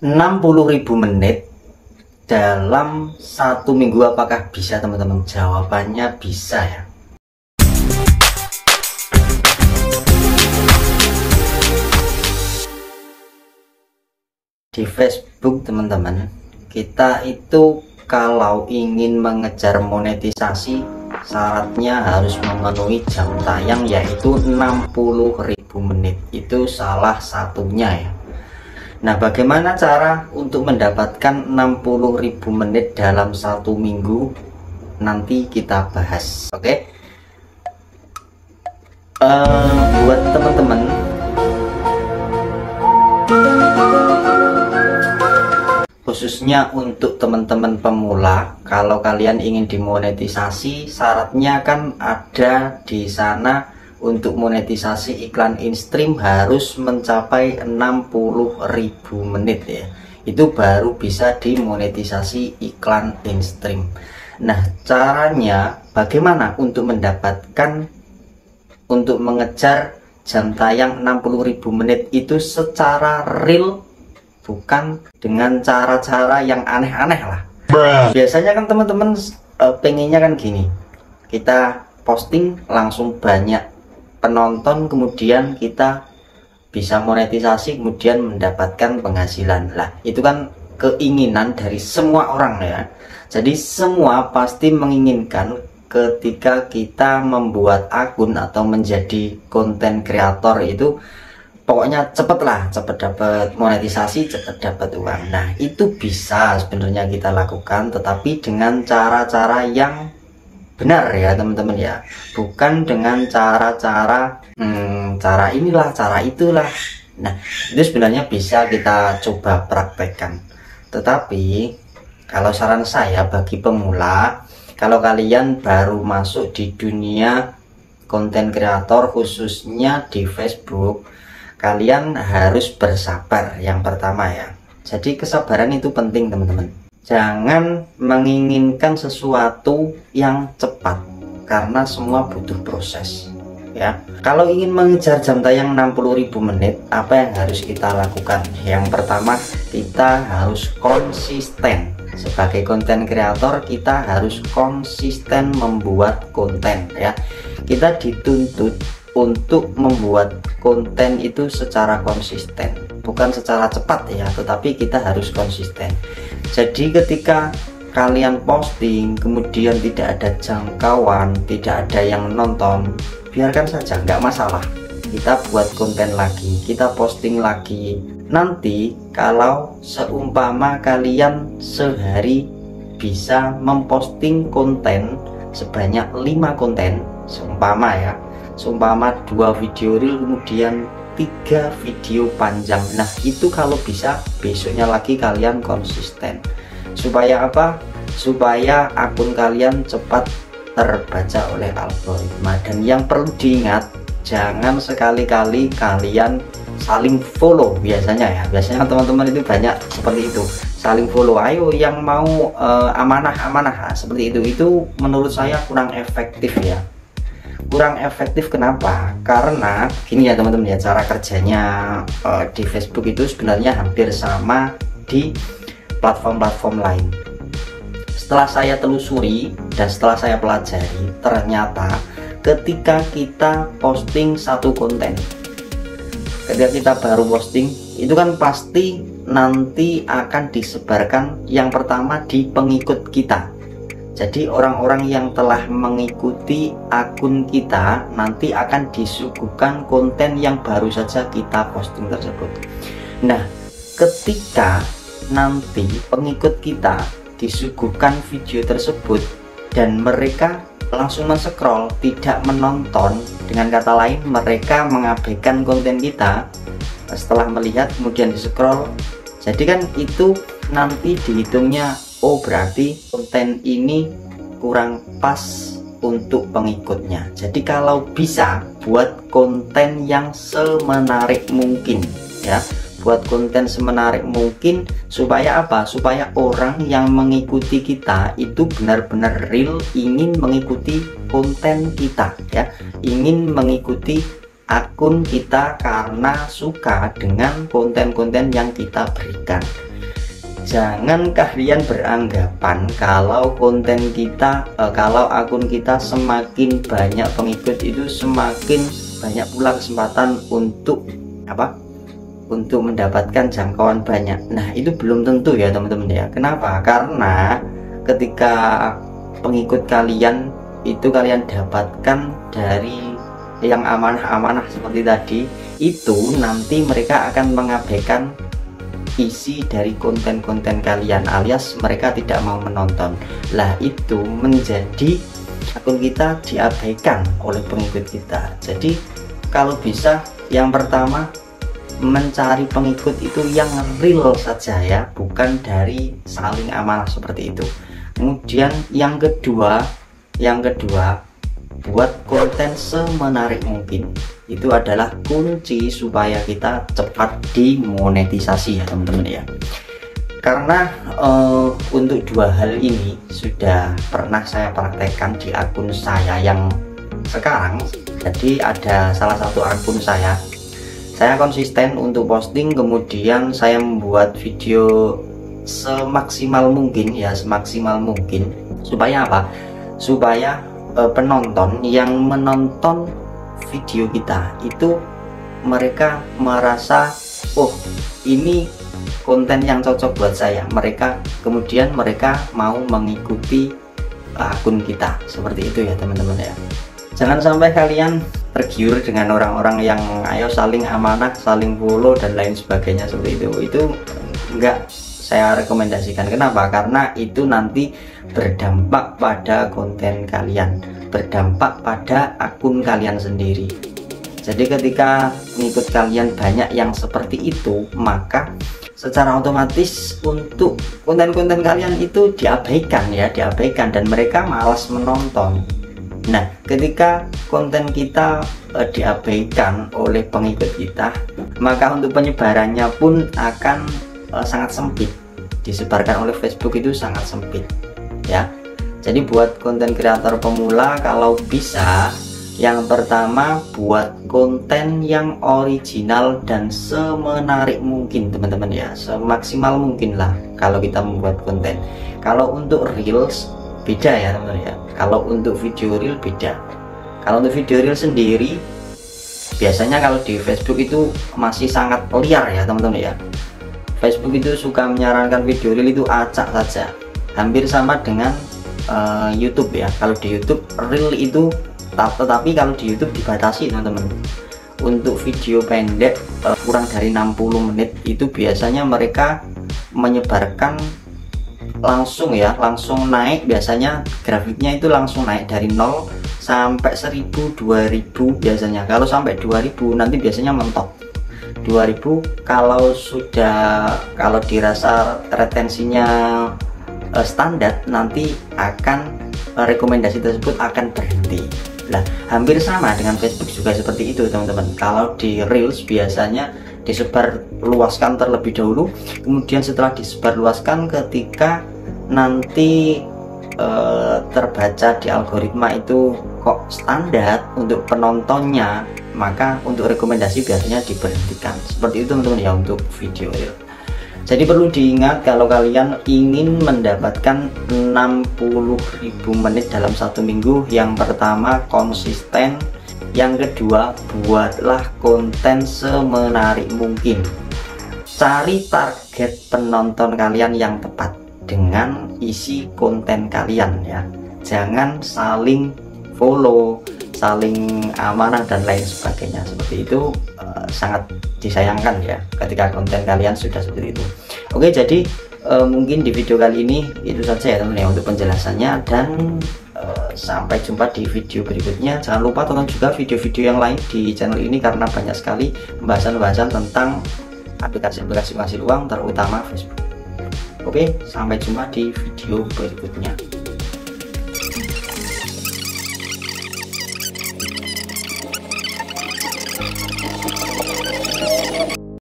60.000 menit dalam 1 minggu, apakah bisa teman-teman? Jawabannya bisa ya. Di Facebook teman-teman, kita itu kalau ingin mengejar monetisasi, syaratnya harus memenuhi jam tayang yaitu 60.000 menit. Itu salah satunya ya. Nah, bagaimana cara untuk mendapatkan 60.000 menit dalam 1 minggu? Nanti kita bahas, oke? Buat teman-teman, khususnya untuk teman-teman pemula, kalau kalian ingin dimonetisasi, syaratnya kan ada di sana. Untuk monetisasi iklan in-stream harus mencapai 60.000 menit ya. Itu baru bisa dimonetisasi iklan in-stream. Nah, caranya bagaimana untuk mengejar jam tayang 60.000 menit itu secara real, bukan dengan cara-cara yang aneh-aneh lah. Biasanya kan teman-teman pengennya kan gini, kita posting langsung banyak penonton, kemudian kita bisa monetisasi, kemudian mendapatkan penghasilan lah. Itu kan keinginan dari semua orang ya. Jadi semua pasti menginginkan ketika kita membuat akun atau menjadi konten kreator itu pokoknya cepet dapat monetisasi, cepet dapat uang. Nah, itu bisa sebenarnya kita lakukan, tetapi dengan cara-cara yang benar ya teman-teman ya, bukan dengan cara-cara cara inilah, cara itulah. Nah, itu sebenarnya bisa kita coba praktekkan. Tetapi kalau saran saya bagi pemula, kalau kalian baru masuk di dunia konten kreator khususnya di Facebook, kalian harus bersabar yang pertama ya. Jadi kesabaran itu penting teman-teman. Jangan menginginkan sesuatu yang cepat, karena semua butuh proses ya. Kalau ingin mengejar jam tayang 60.000 menit, apa yang harus kita lakukan? Yang pertama, kita harus konsisten. Sebagai konten kreator, kita harus konsisten membuat konten ya. Kita dituntut untuk membuat konten itu secara konsisten, bukan secara cepat ya, tetapi kita harus konsisten. Jadi ketika kalian posting kemudian tidak ada jangkauan, tidak ada yang nonton, biarkan saja, nggak masalah. Kita buat konten lagi, kita posting lagi. Nanti kalau seumpama kalian sehari bisa memposting konten sebanyak 5 konten, seumpama 2 video reel kemudian 3 video panjang. Nah, itu kalau bisa besoknya lagi kalian konsisten. Supaya apa? Supaya akun kalian cepat terbaca oleh algoritma. Dan yang perlu diingat, jangan sekali-kali kalian saling follow. Biasanya teman-teman itu banyak seperti itu, saling follow. Ayo yang mau amanah seperti itu menurut saya kurang efektif ya. Kurang efektif kenapa? Karena gini ya teman-teman ya, cara kerjanya di Facebook itu sebenarnya hampir sama di platform-platform lain. Setelah saya telusuri dan setelah saya pelajari, ternyata ketika kita posting satu konten, ketika kita baru posting, itu kan pasti nanti akan disebarkan yang pertama di pengikut kita. Jadi orang-orang yang telah mengikuti akun kita nanti akan disuguhkan konten yang baru saja kita posting tersebut. Nah, ketika nanti pengikut kita disuguhkan video tersebut dan mereka langsung men-scroll, tidak menonton, dengan kata lain mereka mengabaikan konten kita setelah melihat kemudian di-scroll. Jadi kan itu nanti dihitungnya, oh berarti konten ini kurang pas untuk pengikutnya. Jadi kalau bisa buat konten yang semenarik mungkin ya, buat konten semenarik mungkin supaya apa? Supaya orang yang mengikuti kita itu benar-benar real ingin mengikuti konten kita ya, ingin mengikuti akun kita karena suka dengan konten-konten yang kita berikan. Jangan kalian beranggapan kalau konten kita, kalau akun kita semakin banyak pengikut itu semakin banyak pula kesempatan untuk apa? Untuk mendapatkan jangkauan banyak. Nah, itu belum tentu ya teman-teman ya. Kenapa? Karena ketika pengikut kalian itu kalian dapatkan dari yang amanah-amanah seperti tadi, itu nanti mereka akan mengabaikan isi dari konten-konten kalian, alias mereka tidak mau menonton. Lah, itu menjadi akun kita diabaikan oleh pengikut kita. Jadi kalau bisa, yang pertama mencari pengikut itu yang real saja ya, bukan dari saling amanah seperti itu. Kemudian yang kedua buat konten semenarik mungkin. Itu adalah kunci supaya kita cepat dimonetisasi ya teman-teman ya. Karena untuk dua hal ini sudah pernah saya praktekkan di akun saya yang sekarang. Jadi ada salah satu akun saya konsisten untuk posting, kemudian saya membuat video semaksimal mungkin ya, semaksimal mungkin. Supaya apa? Supaya penonton yang menonton video kita itu mereka merasa, oh ini konten yang cocok buat saya, kemudian mereka mau mengikuti akun kita. Seperti itu ya teman-teman ya. Jangan sampai kalian tergiur dengan orang-orang yang ayo saling amanah, saling follow dan lain sebagainya seperti itu enggak saya rekomendasikan. Kenapa? Karena itu nanti berdampak pada konten kalian, berdampak pada akun kalian sendiri. Jadi ketika pengikut kalian banyak yang seperti itu, maka secara otomatis untuk konten-konten kalian itu diabaikan ya, diabaikan, dan mereka malas menonton. Nah, ketika konten kita diabaikan oleh pengikut kita, maka untuk penyebarannya pun akan sangat sempit. Disebarkan oleh Facebook itu sangat sempit ya. Jadi buat konten kreator pemula, kalau bisa yang pertama buat konten yang original dan semenarik mungkin teman-teman ya, semaksimal mungkin lah kalau kita membuat konten. Kalau untuk reels beda ya teman-teman ya, kalau untuk video reel beda. Kalau untuk video reel sendiri biasanya kalau di Facebook itu masih sangat liar ya teman-teman ya. Facebook itu suka menyarankan video reel itu acak saja, hampir sama dengan YouTube ya. Kalau di YouTube reel itu, tetapi kalau di YouTube dibatasi teman-teman. Untuk video pendek kurang dari 60 menit itu biasanya mereka menyebarkan langsung ya, langsung naik. Biasanya grafiknya itu langsung naik dari 0 sampai 1000, 2000 biasanya. Kalau sampai 2000 nanti biasanya mentok. 2000 kalau dirasa retensinya standar, nanti akan rekomendasi tersebut akan berhenti. Nah, hampir sama dengan Facebook juga seperti itu teman-teman. Kalau di Reels biasanya disebar luaskan terlebih dahulu, kemudian setelah disebar luaskan, ketika nanti terbaca di algoritma itu kok standar untuk penontonnya, maka untuk rekomendasi biasanya diberhentikan. Seperti itu teman-teman ya untuk video reel. Jadi perlu diingat kalau kalian ingin mendapatkan 60.000 menit dalam satu minggu, yang pertama konsisten, yang kedua buatlah konten semenarik mungkin. Cari target penonton kalian yang tepat dengan isi konten kalian ya. Jangan saling follow, saling amanah dan lain sebagainya. Seperti itu sangat disayangkan ya ketika konten kalian sudah seperti itu. Oke, jadi mungkin di video kali ini itu saja ya teman-teman ya untuk penjelasannya, dan sampai jumpa di video berikutnya. Jangan lupa tonton juga video-video yang lain di channel ini karena banyak sekali pembahasan-pembahasan tentang aplikasi-aplikasi penghasil uang, terutama Facebook. Oke, sampai jumpa di video berikutnya.